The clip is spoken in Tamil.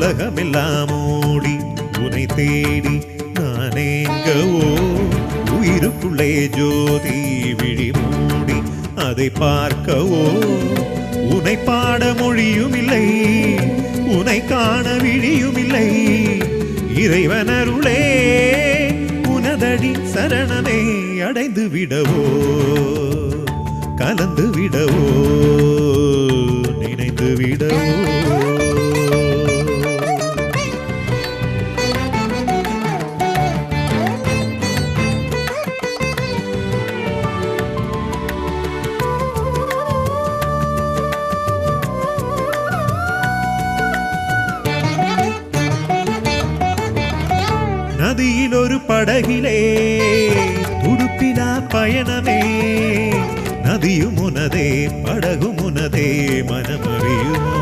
உலகமெல்லாம் ஓடி உனை தேடி நானேங்கவோ உயிருக்குள்ளே ஜோதி விழி மூடி அதை பார்க்கவோ உனை பாட மொழியும் இல்லை உனை காண விழியும் இல்லை இறைவனருளே உனதடி சரணமே அடைந்து விடவோ கலந்து விடவோ நினைந்து விடவோ நதியில் ஒரு படகிலே துடுப்பினா பயணமே நதியும் உனதே படகும் உனதே மனமறியுமோ